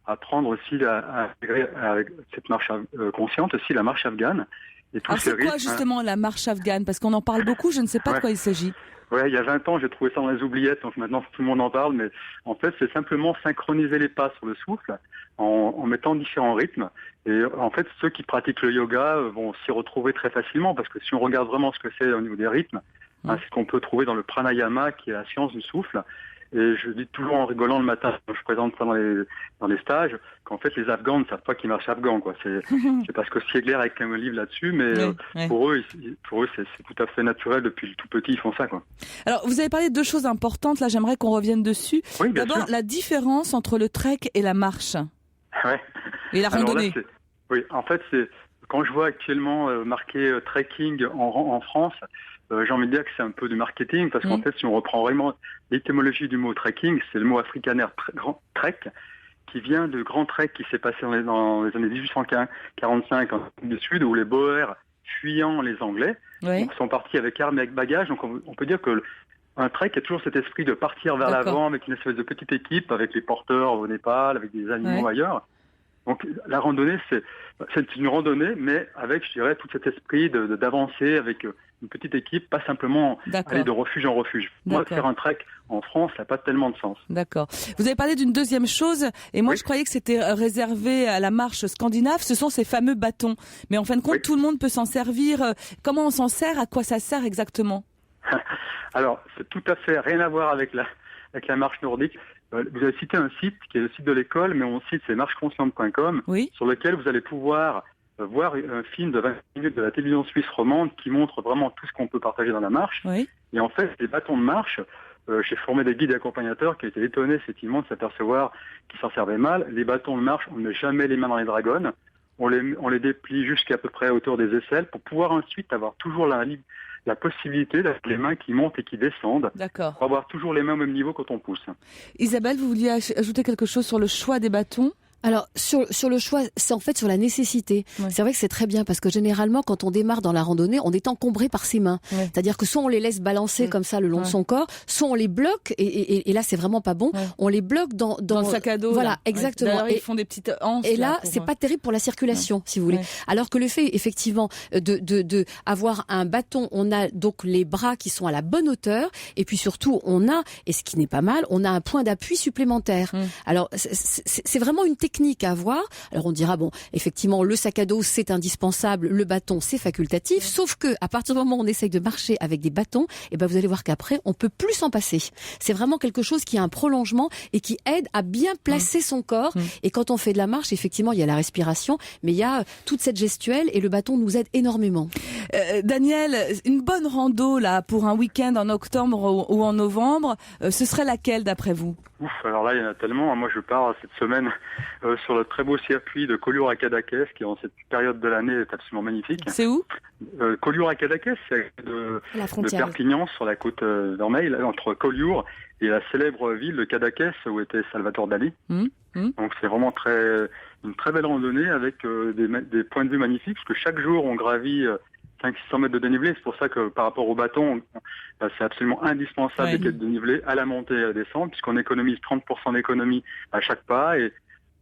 apprendre aussi à intégrer avec cette marche consciente, aussi la marche afghane. Et alors, c'est quoi justement la marche afghane? Parce qu'on en parle beaucoup, je ne sais pas de quoi il s'agit. Ouais, il y a 20 ans, j'ai trouvé ça dans les oubliettes, donc maintenant tout le monde en parle, mais en fait, c'est simplement synchroniser les pas sur le souffle en mettant différents rythmes. Et en fait, ceux qui pratiquent le yoga vont s'y retrouver très facilement, parce que si on regarde vraiment ce que c'est au niveau des rythmes, c'est ce qu'on peut trouver dans le pranayama, qui est la science du souffle. Et je dis toujours en rigolant le matin, quand je présente ça dans les stages, qu'en fait les Afghans ne savent pas qu'ils marchent afghan, quoi. C'est parce que Siegler a écrit un livre là-dessus, mais pour eux, c'est tout à fait naturel. Depuis le tout petit, ils font ça, quoi. Alors, vous avez parlé de 2 choses importantes. Là, j'aimerais qu'on revienne dessus. Oui, d'abord, la différence entre le trek et la marche. Ouais. Et la randonnée. Oui, en fait, c'est quand je vois actuellement marqué trekking en France. J'ai envie de dire que c'est un peu du marketing, parce qu'en fait, si on reprend vraiment l'étymologie du mot trekking, c'est le mot afrikaner trek, qui vient de grand trek qui s'est passé dans les années 1845 en Afrique du Sud, où les Boers, fuyant les Anglais, sont partis avec armes et avec bagages. Donc on peut dire que un trek a toujours cet esprit de partir vers l'avant avec une espèce de petite équipe, avec les porteurs au Népal, avec des animaux ailleurs. Donc la randonnée, c'est une randonnée, mais avec, je dirais, tout cet esprit d'avancer avec une petite équipe, pas simplement aller de refuge en refuge. Moi, faire un trek en France, ça n'a pas tellement de sens. D'accord. Vous avez parlé d'une deuxième chose, et moi je croyais que c'était réservé à la marche scandinave, ce sont ces fameux bâtons. Mais en fin de compte, tout le monde peut s'en servir. Comment on s'en sert? À quoi ça sert exactement? Alors, c'est tout à fait rien à voir avec la marche nordique. Vous avez cité un site qui est le site de l'école, mais mon site c'est marcheconsciente.com, sur lequel vous allez pouvoir voir un film de 20 minutes de la télévision suisse romande qui montre vraiment tout ce qu'on peut partager dans la marche. Et en fait, les bâtons de marche, j'ai formé des guides et accompagnateurs qui étaient étonnés effectivement de s'apercevoir qu'ils s'en servaient mal. Les bâtons de marche, on ne met jamais les mains dans les dragons. On les déplie jusqu'à peu près à hauteur des aisselles pour pouvoir ensuite avoir toujours la possibilité d'avoir les mains qui montent et qui descendent. D'accord. Pour avoir toujours les mains au même niveau quand on pousse. Isabelle, vous vouliez ajouter quelque chose sur le choix des bâtons ? Alors sur le choix, c'est en fait sur la nécessité. C'est vrai que c'est très bien parce que généralement quand on démarre dans la randonnée, on est encombré par ses mains. C'est-à-dire que soit on les laisse balancer comme ça le long de son corps, soit on les bloque et là c'est vraiment pas bon. On les bloque dans le sac à dos. Voilà, exactement. D'ailleurs, ils font des petites anses. Et là, c'est pas terrible pour la circulation, si vous voulez. Alors que le fait effectivement de avoir un bâton, on a donc les bras qui sont à la bonne hauteur et puis surtout on a, et ce qui n'est pas mal, on a un point d'appui supplémentaire. Alors c'est vraiment une technique à avoir. Alors on dira bon, effectivement le sac à dos c'est indispensable, le bâton c'est facultatif, sauf que à partir du moment où on essaye de marcher avec des bâtons, et ben vous allez voir qu'après on peut plus s'en passer. C'est vraiment quelque chose qui a un prolongement et qui aide à bien placer son corps. Et quand on fait de la marche, effectivement il y a la respiration, mais il y a toute cette gestuelle et le bâton nous aide énormément. Daniel, une bonne rando là pour un week-end en octobre ou en novembre, ce serait laquelle d'après vous? Ouf, alors là il y en a tellement. Moi je pars cette semaine sur le très beau circuit de Collioure à Cadaqués, qui en cette période de l'année est absolument magnifique. C'est où? Collioure à Cadaqués, c'est de Perpignan, sur la côte d'Ormeil, entre Collioure et la célèbre ville de Cadaqués où était Salvatore Dali. Donc c'est vraiment une très belle randonnée avec des points de vue magnifiques, parce que chaque jour on gravit 500-600 mètres de dénivelé. C'est pour ça que par rapport au bâton, c'est absolument indispensable d'être dénivelé à la montée et à la descente, puisqu'on économise 30% d'économie à chaque pas, et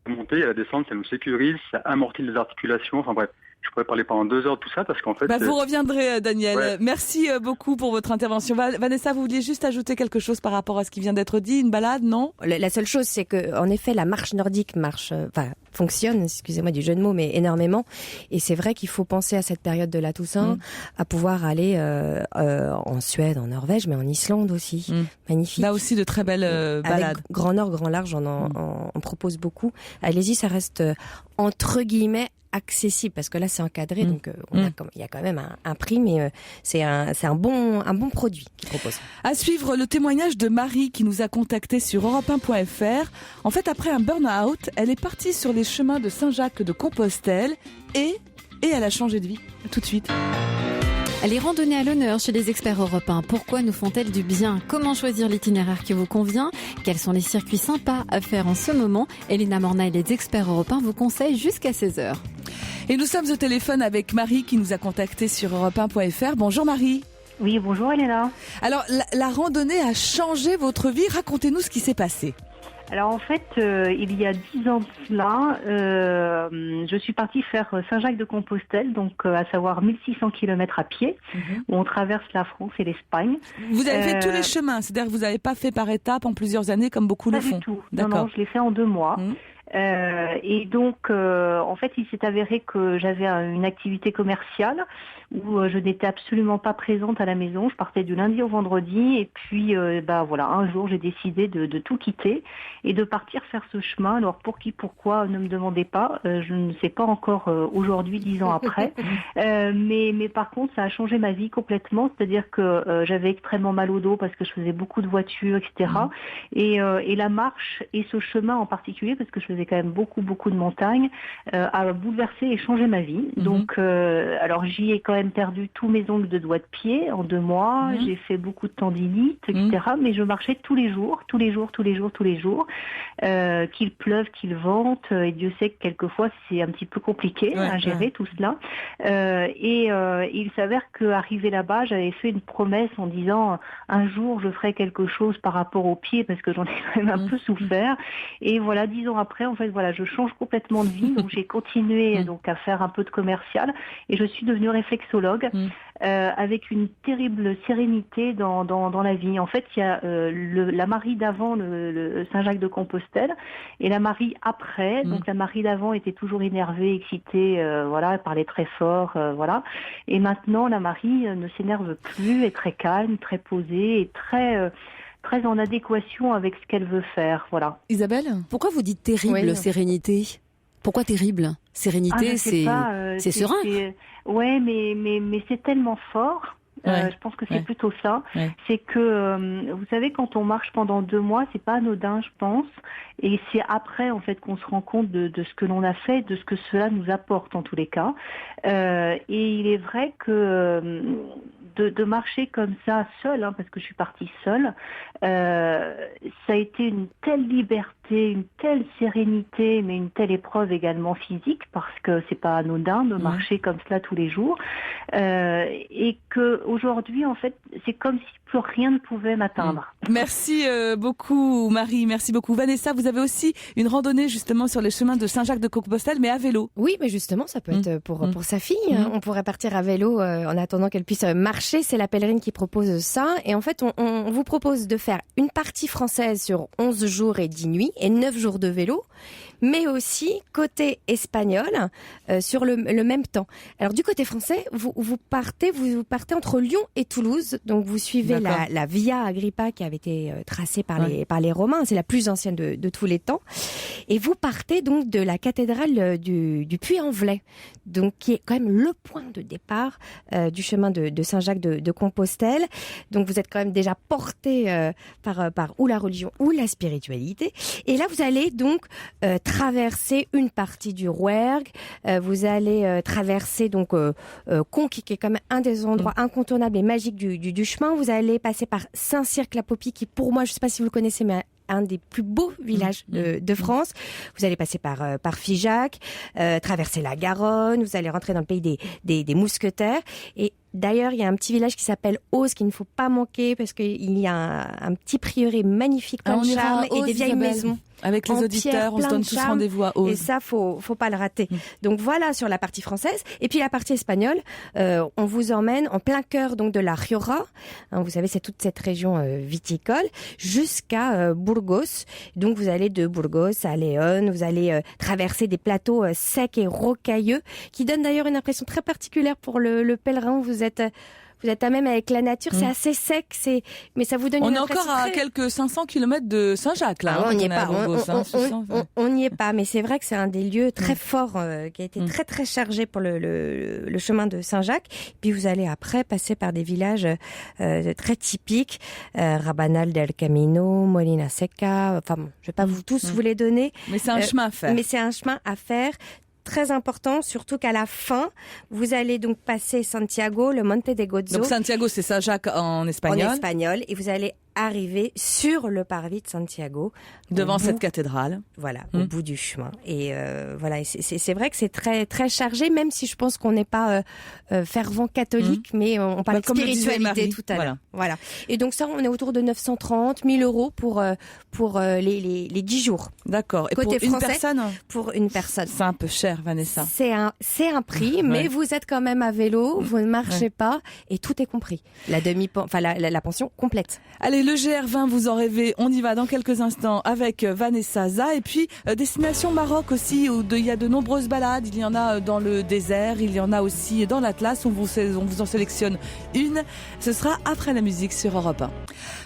la montée et la descente, ça nous sécurise, ça amortit les articulations, enfin bref. Je pourrais parler pendant 2 heures de tout ça parce qu'en fait... vous reviendrez, Daniel. Merci beaucoup pour votre intervention. Vanessa, vous vouliez juste ajouter quelque chose par rapport à ce qui vient d'être dit? Une balade, non? La seule chose, c'est que, en effet, la marche nordique fonctionne, excusez-moi du jeu de mots, mais énormément. Et c'est vrai qu'il faut penser à cette période de la Toussaint, à pouvoir aller en Suède, en Norvège, mais en Islande aussi. Magnifique. Là aussi, de très belles balades. Avec Grand Nord, Grand Large, on propose beaucoup. Allez-y, ça reste, entre guillemets, accessible, parce que là c'est encadré, donc il y a quand même un prix, mais c'est un bon produit qu'ils proposent. À suivre le témoignage de Marie qui nous a contacté sur europe1.fr. En fait, après un burn-out, elle est partie sur les chemins de Saint-Jacques de Compostelle et elle a changé de vie. À tout de suite. Les randonnées à l'honneur chez les experts européens. Pourquoi nous font-elles du bien? Comment choisir l'itinéraire qui vous convient? Quels sont les circuits sympas à faire en ce moment? Elena Morna et les experts européens vous conseillent jusqu'à 16h. Et nous sommes au téléphone avec Marie qui nous a contactés sur europe1.fr. Bonjour Marie. Oui, bonjour Elena. Alors, la randonnée a changé votre vie. Racontez-nous ce qui s'est passé. Alors en fait, il y a 10 ans de cela, je suis partie faire Saint-Jacques-de-Compostelle, donc à savoir 1600 km à pied, où on traverse la France et l'Espagne. Vous avez fait tous les chemins, c'est-à-dire que vous n'avez pas fait par étapes en plusieurs années comme beaucoup le font? Pas du tout. Non, je l'ai fait en 2 mois. Et donc, en fait, il s'est avéré que j'avais une activité commerciale où je n'étais absolument pas présente à la maison. Je partais du lundi au vendredi et puis, voilà, un jour, j'ai décidé de tout quitter et de partir faire ce chemin. Alors, pour qui, pourquoi, ne me demandez pas. Je ne sais pas encore aujourd'hui, 10 ans après. Mais par contre, ça a changé ma vie complètement. C'est-à-dire que j'avais extrêmement mal au dos parce que je faisais beaucoup de voitures, etc. Et la marche et ce chemin en particulier, parce que je faisais quand même beaucoup de montagnes, a bouleversé et changé ma vie. Donc, alors j'y ai quand même perdu tous mes ongles de doigts de pied en 2 mois. J'ai fait beaucoup de tendinite, etc. Mais je marchais tous les jours, qu'il pleuve, qu'il vente. Et Dieu sait que quelquefois c'est un petit peu compliqué à gérer tout cela. Et il s'avère qu'arrivé là-bas, j'avais fait une promesse en disant un jour je ferai quelque chose par rapport aux pieds parce que j'en ai quand même un peu souffert. Et voilà, 10 ans après, en fait, voilà, je change complètement de vie. Donc, j'ai continué donc à faire un peu de commercial et je suis devenue réflexologue avec une terrible sérénité dans la vie. En fait, il y a la Marie d'avant, le Saint-Jacques-de-Compostelle, et la Marie après. Donc, la Marie d'avant était toujours énervée, excitée, voilà, elle parlait très fort, voilà. Et maintenant, la Marie ne s'énerve plus, est très calme, très posée et très en adéquation avec ce qu'elle veut faire, voilà. Isabelle, pourquoi vous dites terrible sérénité? Pourquoi terrible? Sérénité, c'est serein. Ouais, mais c'est tellement fort. Je pense que c'est plutôt ça. C'est que, vous savez, quand on marche pendant 2 mois, c'est pas anodin, je pense. Et c'est après, en fait, qu'on se rend compte de ce que l'on a fait, de ce que cela nous apporte, en tous les cas. Et il est vrai que de marcher comme ça, seule, parce que je suis partie seule, ça a été une telle liberté, une telle sérénité, mais une telle épreuve également physique, parce que c'est pas anodin de marcher comme cela tous les jours. Et que aujourd'hui, en fait, c'est comme si plus rien ne pouvait m'atteindre. Merci beaucoup Marie, merci beaucoup. Vanessa, vous avez aussi une randonnée justement sur les chemins de Saint-Jacques-de-Compostelle, mais à vélo. Oui, mais justement, ça peut être pour sa fille. On pourrait partir à vélo en attendant qu'elle puisse marcher. C'est la pèlerine qui propose ça. Et en fait, on vous propose de faire une partie française sur 11 jours et 10 nuits et 9 jours de vélo, mais aussi côté espagnol sur le même temps. Alors du côté français, vous partez entre Lyon et Toulouse, donc vous suivez la Via Agrippa qui avait été tracée par les Romains, c'est la plus ancienne de tous les temps, et vous partez donc de la cathédrale du Puy-en-Velay, donc qui est quand même le point de départ du chemin de Saint-Jacques de Compostelle. Donc vous êtes quand même déjà porté par ou la religion ou la spiritualité, et là vous allez donc traverser une partie du Rouergue, vous allez traverser donc Conques, qui est quand même un des endroits incontournables et magiques du chemin. Vous allez passer par Saint-Cirque-la-Popie, qui pour moi, je ne sais pas si vous le connaissez, mais un des plus beaux villages de France. Vous allez passer par Figeac, traverser la Garonne, vous allez rentrer dans le pays des mousquetaires. Et d'ailleurs, il y a un petit village qui s'appelle Auze qu'il ne faut pas manquer parce qu'il y a un petit prieuré magnifique, plein de charme et des vieilles maisons. Avec les auditeurs, on se donne tous rendez-vous à Auze. Et ça, faut pas le rater. Donc voilà sur la partie française. Et puis la partie espagnole, on vous emmène en plein cœur donc de la Rioja. Vous savez, c'est toute cette région viticole jusqu'à Burgos. Donc vous allez de Burgos à Léon, vous allez traverser des plateaux secs et rocailleux qui donnent d'ailleurs une impression très particulière pour le pèlerin. Vous êtes à même avec la nature, c'est assez sec, mais ça vous donne une impression. On est encore à quelques 500 km de Saint-Jacques, là. On n'y est pas. On n'y est pas, mais c'est vrai que c'est un des lieux très forts qui a été très très chargé pour le chemin de Saint-Jacques. Puis vous allez après passer par des villages très typiques, Rabanal del Camino, Molina Seca. Enfin, bon, je vais pas vous tous vous les donner. Mais c'est un chemin à faire. Mais c'est un chemin à faire. très important, surtout qu'à la fin, vous allez donc passer Santiago, le Monte de Gozo. Donc Santiago, c'est Saint-Jacques en espagnol. En espagnol, et vous allez arriver sur le parvis de Santiago. Devant cette cathédrale. Voilà, au bout du chemin. Et voilà, c'est vrai que c'est très très chargé, même si je pense qu'on n'est pas fervent catholique, mais on parle de spiritualité tout à l'heure. Voilà. Et donc ça, on est autour de 930 000 euros pour les 10 jours. D'accord. Et Côté pour une français, personne pour une personne. C'est un peu cher, Vanessa. C'est un prix, mais vous êtes quand même à vélo, vous ne marchez pas, et tout est compris. La pension complète. Allez, le GR20, vous en rêvez. On y va dans quelques instants avec Vanessa Za. Et puis, destination Maroc aussi, où il y a de nombreuses balades. Il y en a dans le désert, il y en a aussi dans l'Atlas. On vous en sélectionne une. Ce sera après la musique sur Europe 1.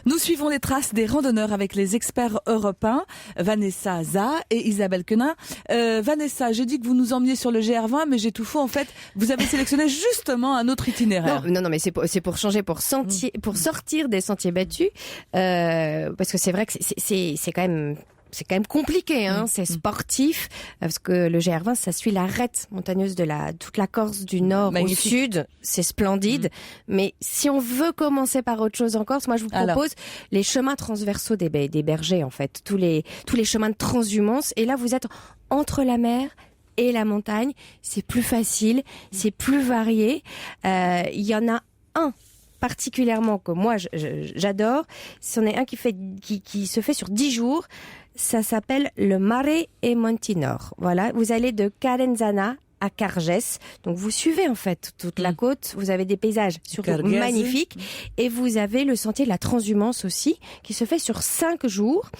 Nous suivons les traces des randonneurs avec les experts européens, Vanessa Za et Isabelle Quenin. Vanessa, j'ai dit que vous nous emmeniez sur le GR20, mais j'ai tout faux. En fait, vous avez sélectionné justement un autre itinéraire. Non, mais c'est pour changer, pour sortir des sentiers battus. Parce que c'est vrai que c'est quand même compliqué, hein. C'est sportif, parce que le GR20, ça suit l'arête montagneuse de toute la Corse du nord au sud. C'est splendide. Mais si on veut commencer par autre chose en Corse, moi je vous propose les chemins transversaux des bergers, en fait. Tous les chemins de transhumance. Et là, vous êtes entre la mer et la montagne. C'est plus facile, c'est plus varié. Il y en a un particulièrement que moi j'adore. C'en est un qui se fait sur 10 jours. Ça s'appelle le Mare e Montinor. Voilà, vous allez de Carenzana à Cargès. Donc vous suivez en fait toute la côte, vous avez des paysages surtout magnifiques, et vous avez le sentier de la transhumance aussi, qui se fait sur 5 jours,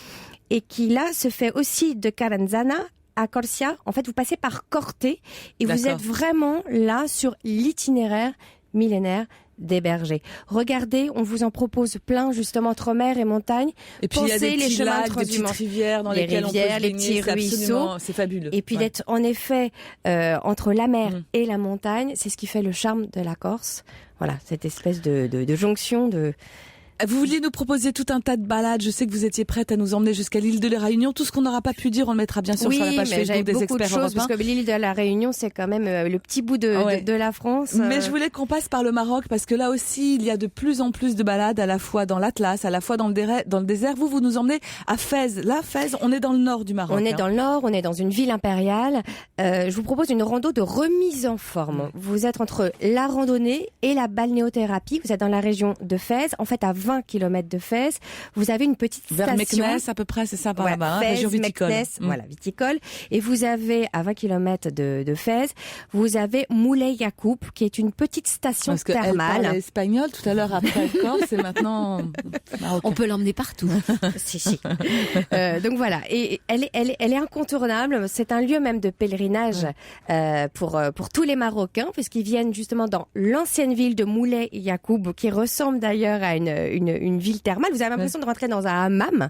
et qui là se fait aussi de Carenzana à Corsia. En fait, vous passez par Corté, et vous êtes vraiment là sur l'itinéraire millénaire des bergers. Regardez, on vous en propose plein justement entre mer et montagne. Et puis il y a des petits lacs, des petites rivières dans lesquelles on peut se baigner, les petits ruisseaux. C'est fabuleux. Et puis d'être en effet entre la mer et la montagne, c'est ce qui fait le charme de la Corse. Voilà, cette espèce de jonction de... Vous vouliez nous proposer tout un tas de balades. Je sais que vous étiez prête à nous emmener jusqu'à l'île de la Réunion. Tout ce qu'on n'aura pas pu dire, on le mettra bien sûr sur la page Facebook des experts européens. Parce que l'île de la Réunion, c'est quand même le petit bout de la France. Mais je voulais qu'on passe par le Maroc, parce que là aussi, il y a de plus en plus de balades, à la fois dans l'Atlas, à la fois dans le désert. Vous nous emmenez à Fès. Là, Fès, on est dans le nord du Maroc. On est dans le nord, on est dans une ville impériale. Je vous propose une rando de remise en forme. Vous êtes entre la randonnée et la balnéothérapie. Vous êtes dans la région de Fès, en fait à 20 km de Fès. Vous avez une petite vers station. Meknès, à peu près, c'est ça par là-bas, Fès, région viticole. Meknès, voilà, viticole. Et vous avez, à 20 km de Fès, vous avez Moulay Yacoub, qui est une petite station thermale. Parce qu'elle parlait espagnol tout à l'heure après le Corse, et maintenant marocain. On peut l'emmener partout. si. Donc voilà. Et elle est incontournable. C'est un lieu même de pèlerinage pour tous les Marocains, puisqu'ils viennent justement dans l'ancienne ville de Moulay Yacoub, qui ressemble d'ailleurs à une ville thermale. Vous avez l'impression de rentrer dans un hammam.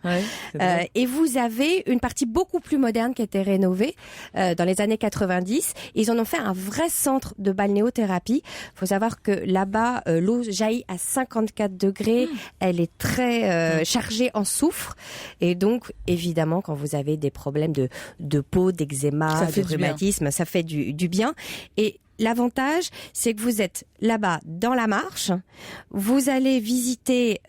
Et vous avez une partie beaucoup plus moderne qui a été rénovée dans les années 90. Ils en ont fait un vrai centre de balnéothérapie. Il faut savoir que là-bas, l'eau jaillit à 54 degrés. Elle est très chargée en soufre. Et donc, évidemment, quand vous avez des problèmes de peau, d'eczéma, de rhumatisme, ça fait du bien. Et l'avantage, c'est que vous êtes là-bas dans la marche. Vous allez visiter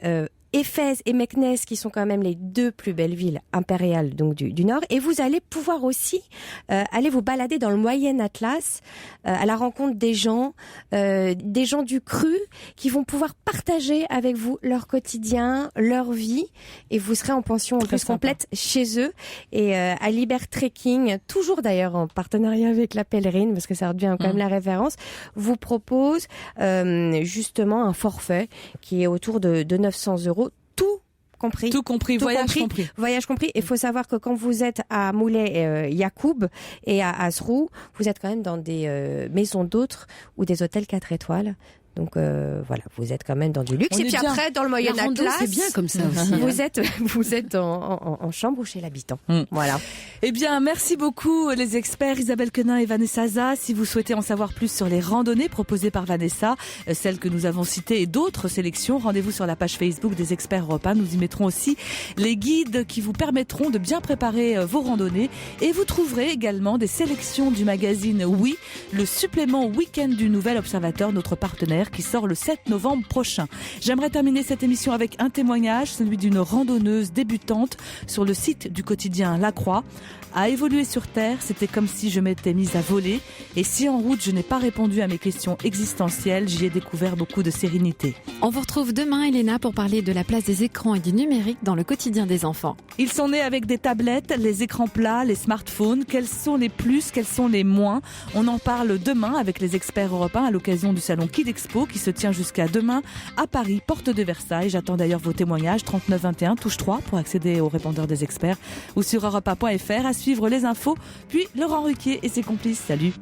Éphèse et Meknès, qui sont quand même les deux plus belles villes impériales donc du Nord. Et vous allez pouvoir aussi aller vous balader dans le Moyen Atlas à la rencontre des gens du cru, qui vont pouvoir partager avec vous leur quotidien, leur vie. Et vous serez en pension en plus complète chez eux. Et à Liber Trekking, toujours d'ailleurs en partenariat avec la Pèlerine, parce que ça devient quand même la référence, vous propose justement un forfait qui est autour de 900 €. Tout compris, voyage compris. Il faut savoir que quand vous êtes à Moulay Yacoub et à Asrou, vous êtes quand même dans des maisons d'hôtes ou des hôtels 4 étoiles. Donc voilà, vous êtes quand même dans du luxe. Et puis après, dans le Moyen Atlas, c'est bien comme ça aussi. Vous êtes en chambre ou chez l'habitant. Voilà. Eh bien, merci beaucoup les experts Isabelle Quenin et Vanessa Za. Si vous souhaitez en savoir plus sur les randonnées proposées par Vanessa, celles que nous avons citées et d'autres sélections, rendez-vous sur la page Facebook des Experts Europe 1. Nous y mettrons aussi les guides qui vous permettront de bien préparer vos randonnées. Et vous trouverez également des sélections du magazine Oui, le supplément week-end du Nouvel Observateur, notre partenaire, qui sort le 7 novembre prochain. J'aimerais terminer cette émission avec un témoignage, celui d'une randonneuse débutante sur le site du quotidien La Croix. À évoluer sur Terre, c'était comme si je m'étais mise à voler. Et si en route, je n'ai pas répondu à mes questions existentielles, j'y ai découvert beaucoup de sérénité. On vous retrouve demain, Elena, pour parler de la place des écrans et du numérique dans le quotidien des enfants. Ils sont nés avec des tablettes, les écrans plats, les smartphones. Quels sont les plus, quels sont les moins? On en parle demain avec les Experts Europe 1 à l'occasion du salon Kid Expo qui se tient jusqu'à demain à Paris, porte de Versailles. J'attends d'ailleurs vos témoignages, 39 21, touche 3 pour accéder au répondeur des experts ou sur europe1.fr. À suivre les infos, puis Laurent Ruquier et ses complices. Salut!